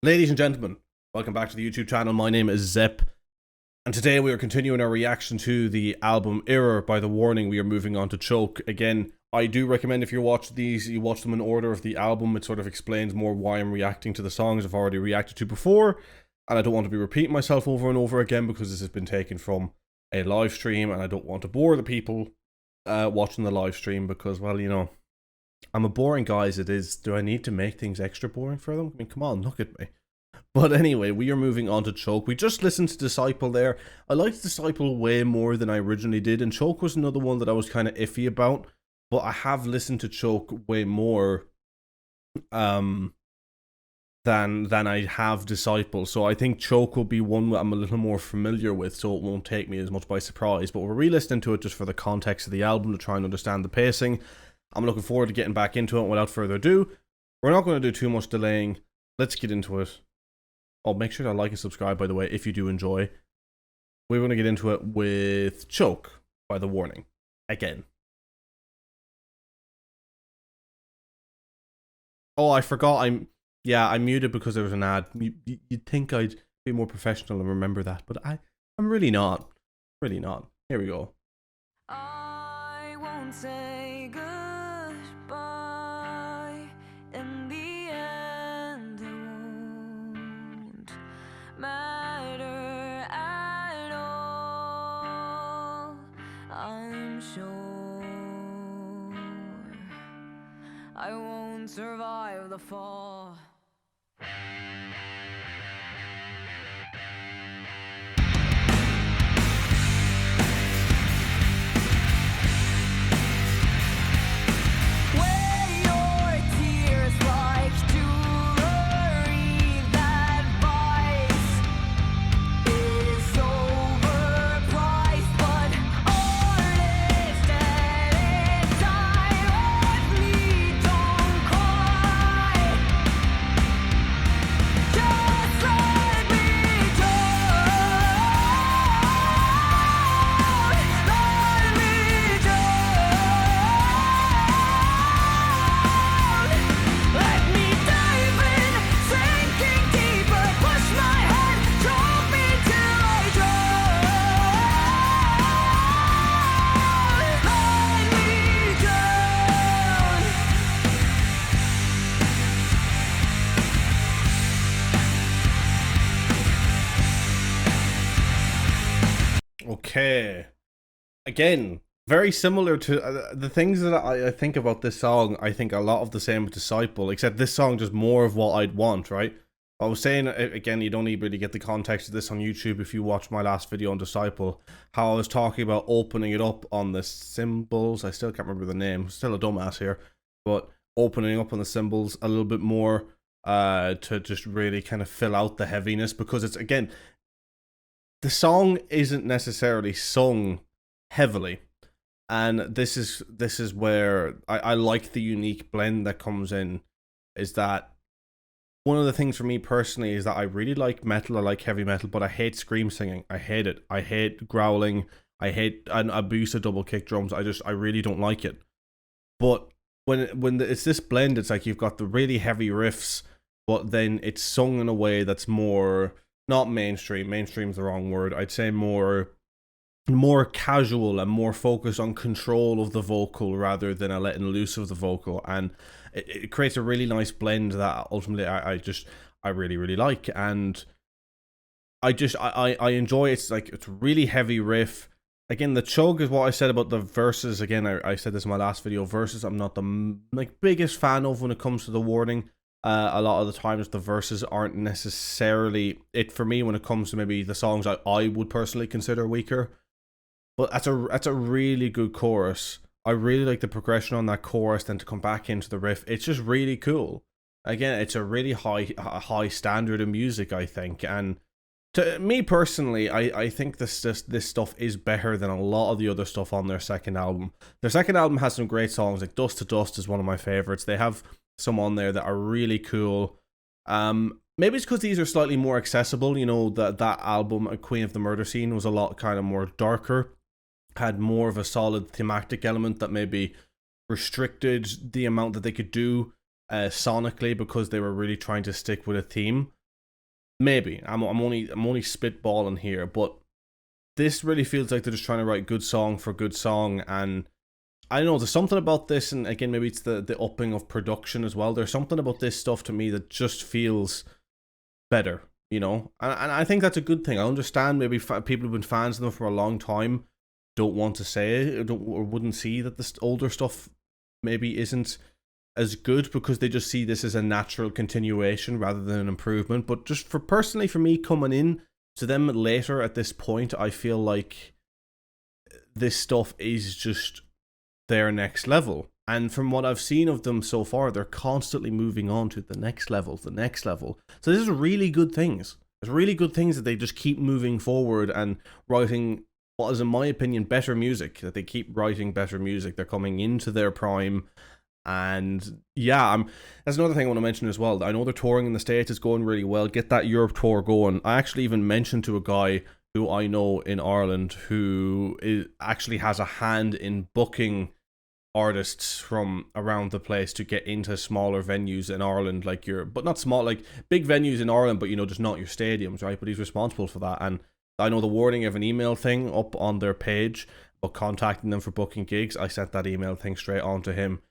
Ladies and gentlemen, welcome back to the YouTube channel. My name is Zep, and today we are continuing our reaction to the album Error by The Warning. We are moving on to Choke. Again, I do recommend if you watch these, you watch them in order of the album. It sort of explains more why I'm reacting to the songs I've already reacted to before, and I don't want to be repeating myself over and over again because this has been taken from a live stream, and I don't want to bore the people watching the live stream because, well, you know, I'm a boring guy as it is. Do I need to make things extra boring for them? I mean, come on, look at me. But anyway, we are moving on to Choke. We just listened to Disciple there. I liked Disciple way more than I originally did, and Choke was another one that I was kind of iffy about. But I have listened to Choke way more than I have Disciple. So I think Choke will be one that I'm a little more familiar with, so it won't take me as much by surprise. But we're re-listening to it just for the context of the album to try and understand the pacing. I'm looking forward to getting back into it. Without further ado, we're not going to do too much delaying. Let's get into it. Oh, make sure to like and subscribe, by the way, if you do enjoy. We're going to get into it with Choke by The Warning. Again. Oh, I forgot. I muted because there was an ad. You'd think I'd be more professional and remember that, but I'm really not. Really not. Here we go. I won't say goodbye. In the end, it won't matter at all. I'm sure I won't survive the fall. Okay. Again, very similar to the things that I think about this song. I think a lot of the same with Disciple, except this song just more of what I'd want, right? I was saying, again, you don't even really get the context of this on YouTube if you watch my last video on Disciple, how I was talking about opening it up on the cymbals. I still can't remember the name. Still a dumbass here. But opening up on the cymbals a little bit more to just really kind of fill out the heaviness, because it's, again, the song isn't necessarily sung heavily, and this is where I like the unique blend that comes in. Is that one of the things for me personally is that I really like metal, I like heavy metal, but I hate scream singing. I hate it. I hate growling. I hate an abuse of double kick drums. I really don't like it. But when it's this blend, it's like you've got the really heavy riffs, but then it's sung in a way that's more, not mainstream. Mainstream's the wrong word. I'd say more casual and more focused on control of the vocal rather than a letting loose of the vocal, and it creates a really nice blend that ultimately I really like, and I enjoy it. It's like, it's really heavy riff. Again, the chug is what I said about the verses. Again, I said this in my last video. Verses I'm not the biggest fan of when it comes to The Warning. A lot of the times the verses aren't necessarily it for me when it comes to maybe the songs I would personally consider weaker. But that's a really good chorus. I really like the progression on that chorus, then to come back into the riff. It's just really cool. Again, it's a really high standard of music, I think. And to me personally, I think this stuff is better than a lot of the other stuff on their second album. Their second album has some great songs, like Dust to Dust is one of my favorites. They have some on there that are really cool. Maybe it's because these are slightly more accessible. You know, that album, Queen of the Murder Scene, was a lot kind of more darker, had more of a solid thematic element that maybe restricted the amount that they could do sonically, because they were really trying to stick with a theme. Maybe I'm only spitballing here, but this really feels like they're just trying to write good song for good song. And I don't know, there's something about this, and again, maybe it's the upping of production as well. There's something about this stuff to me that just feels better, you know? And I think that's a good thing. I understand maybe people who've been fans of them for a long time don't want to say it, or wouldn't see that this older stuff maybe isn't as good because they just see this as a natural continuation rather than an improvement. But just personally for me, coming in to them later at this point, I feel like this stuff is just their next level. And from what I've seen of them so far, they're constantly moving on to the next level, the next level. So this is really good things. It's really good things that they just keep moving forward and writing what is, in my opinion, better music. That they keep writing better music. They're coming into their prime. And yeah, that's another thing I want to mention as well. I know they're touring in the States, it's going really well. Get that Europe tour going. I actually even mentioned to a guy who I know in Ireland who actually has a hand in booking artists from around the place to get into smaller venues in Ireland, like but not small, like big venues in Ireland, but you know, just not your stadiums, right? But he's responsible for that. And I know the Warning of an email thing up on their page about contacting them for booking gigs. I sent that email thing straight on to him.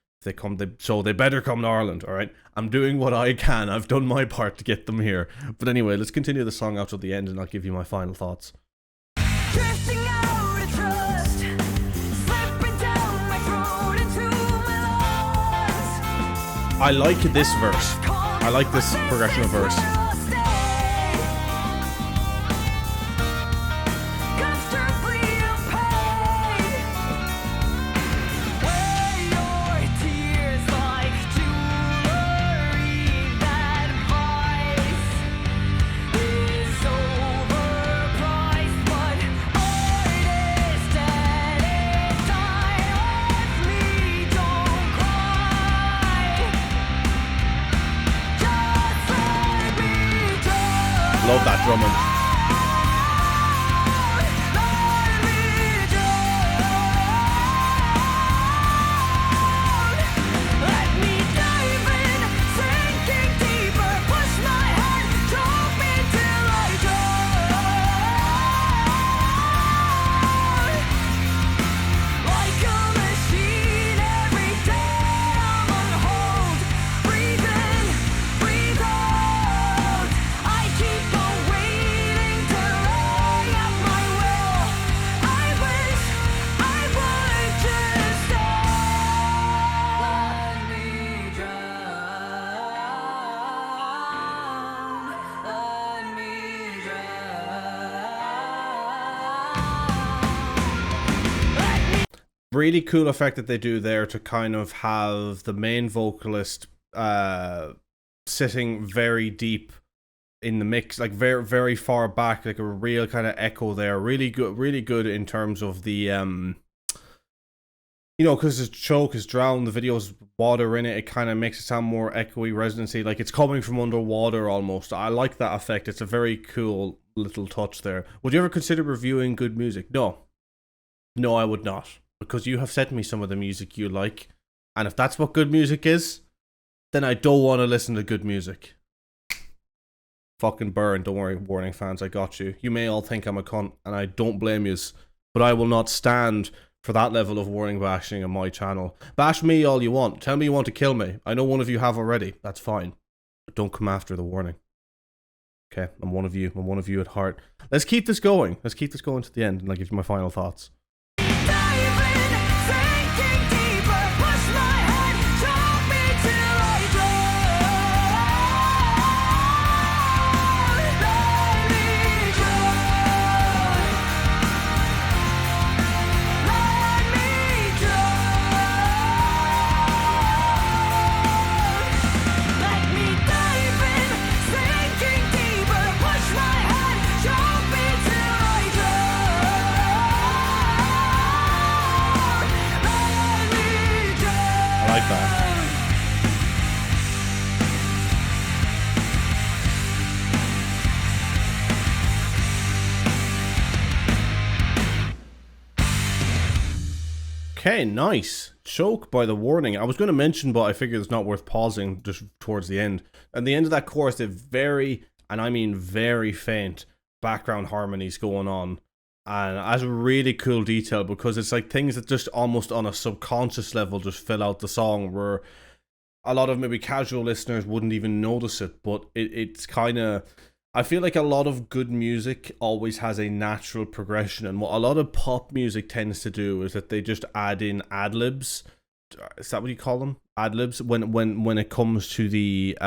So they better come to Ireland, all right? I'm doing what I can. I've done my part to get them here. But anyway, let's continue the song out till the end, and I'll give you my final thoughts. Drifting out of trust, slipping down my throat into my lungs. I like this verse. I like this progression of verse. Love that drumming. Really cool effect that they do there to kind of have the main vocalist sitting very deep in the mix, like very, very far back, like a real kind of echo there. Really good in terms of the you know, because the choke is drowned, the video's water in it, it kind of makes it sound more echoey, resonancy, like it's coming from underwater almost. I like that effect. It's a very cool little touch there. Would you ever consider reviewing good music? No, I would not. Because you have sent me some of the music you like. And if that's what good music is, then I don't want to listen to good music. Fucking burn. Don't worry, Warning fans, I got you. You may all think I'm a cunt, and I don't blame yous. But I will not stand for that level of Warning bashing on my channel. Bash me all you want. Tell me you want to kill me. I know one of you have already. That's fine. But don't come after the Warning. Okay, I'm one of you. I'm one of you at heart. Let's keep this going. Let's keep this going to the end, and I'll give you my final thoughts. Like that. Okay, nice. Choke by The Warning. I was going to mention, but I figured it's not worth pausing just towards the end. At the end of that chorus, they very and I mean very faint, background harmonies going on. And that's a really cool detail because it's like things that just almost on a subconscious level just fill out the song, where a lot of maybe casual listeners wouldn't even notice it, but it's kind of, I feel like a lot of good music always has a natural progression, and what a lot of pop music tends to do is that they just add in ad-libs. Is that what you call them? Ad-libs when it comes to the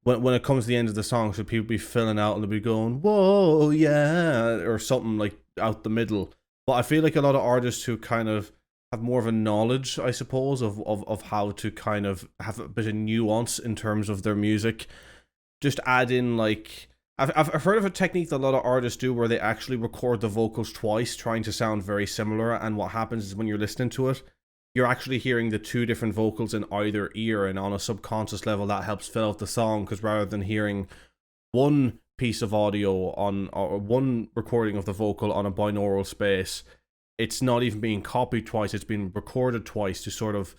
when it comes to the end of the song, so people be filling out and they'll be going, whoa, yeah, or something like out the middle. But I feel like a lot of artists who kind of have more of a knowledge, I suppose, of how to kind of have a bit of nuance in terms of their music, just add in like, I've heard of a technique that a lot of artists do where they actually record the vocals twice, trying to sound very similar, and what happens is when you're listening to it, you're actually hearing the two different vocals in either ear, and on a subconscious level that helps fill out the song, because rather than hearing one piece of audio on, or one recording of the vocal on a binaural space, it's not even being copied twice, it's being recorded twice to sort of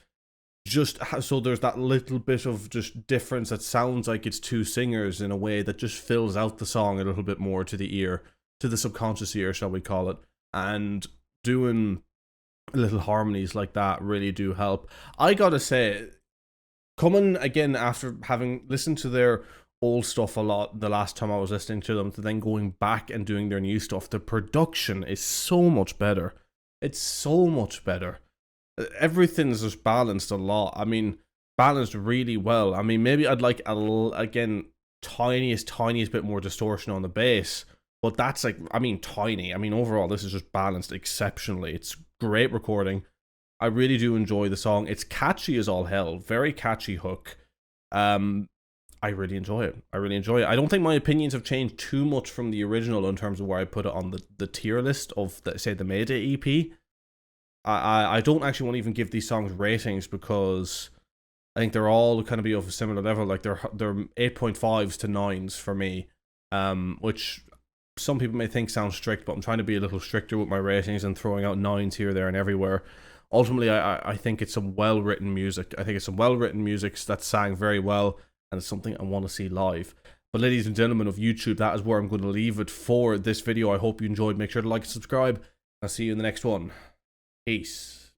just so there's that little bit of just difference that sounds like it's two singers in a way that just fills out the song a little bit more to the ear, to the subconscious ear, shall we call it. And doing little harmonies like that really do help. I gotta say, coming again after having listened to their old stuff a lot the last time I was listening to them, to then going back and doing their new stuff, the production is so much better. It's so much better. Everything's just balanced a lot. I mean, balanced really well. I mean, maybe I'd like again, tiniest bit more distortion on the bass, but that's like, I mean, tiny. I mean, overall, this is just balanced exceptionally. It's great recording. I really do enjoy the song. It's catchy as all hell. Very catchy hook. I really enjoy it. I really enjoy it. I don't think my opinions have changed too much from the original in terms of where I put it on the tier list of, say, the Mayday EP. I don't actually want to even give these songs ratings because I think they're all kind of be of a similar level. Like they're 8.5s to 9s for me, which some people may think sounds strict, but I'm trying to be a little stricter with my ratings and throwing out 9s here, there, and everywhere. Ultimately, I think it's some well-written music. I think it's some well-written music that's sang very well, and it's something I want to see live. But ladies and gentlemen of YouTube, that is where I'm going to leave it for this video. I hope you enjoyed. Make sure to like and subscribe. I'll see you in the next one. Peace.